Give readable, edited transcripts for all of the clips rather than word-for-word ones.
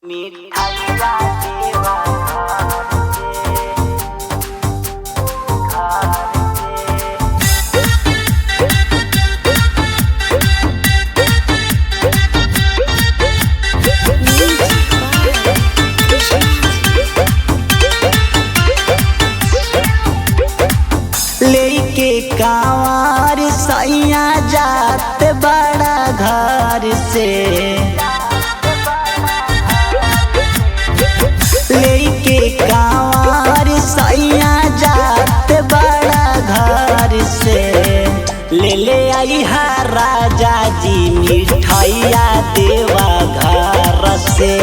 मिठाइया देवा लेके कांवर सैया जात बड़ा घर से लेके कांवर सैया जात बड़ा घर से ले आई हा राजा जी मिठाइया देवा घर से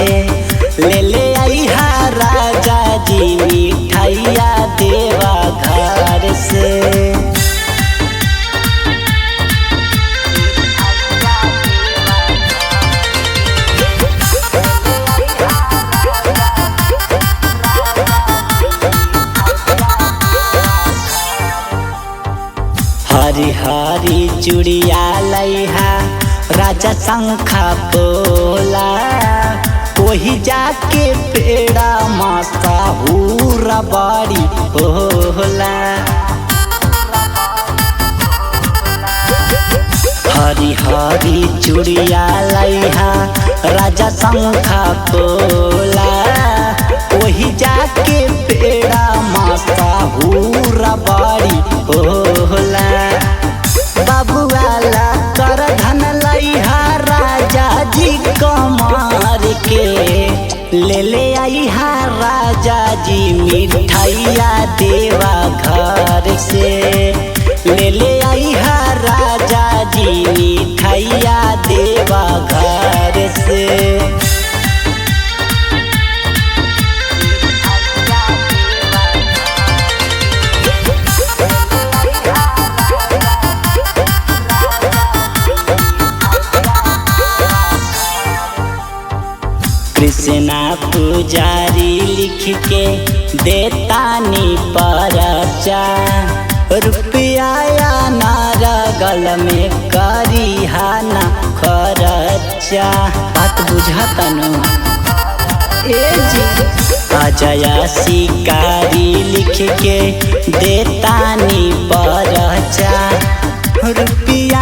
ले आई हा राजा जी मिठाइया देवा घर से हरी हरी चूड़िया लैहा राजा शंखा बोला वही जाके पेड़ा मासा हुरा बाड़ी होला। हरी हरी चूड़िया लैहा राजा शंखा बोला वही जाके पेड़ा मासा हुरा बाड़ी होला। बाबुआला कर धन लैहा राजा जी कमार के ले आई हा राजा जी मिठाइया देवा घर से ले आई हा राजा जी मिठाइया देवा घर से। कृष्णा पुजारी लिख के देतानी परचा रुपया ना रगल में करी हाना खर्चा बात बुझतनु ए जी अजय शिकारी लिख के देतानी परचा रुपया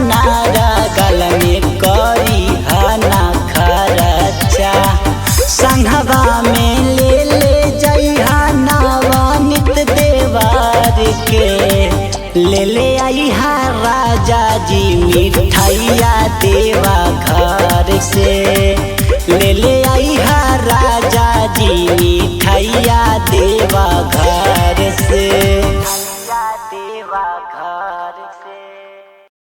ना रगल में करी हाना खर्चा संघवा में ले जइहा नवनीत देवार के ले आई हा राजा जी मिठाइया देवा घर से ले आई हा राजा जी मिठाइया देवा घर से देवा घर से।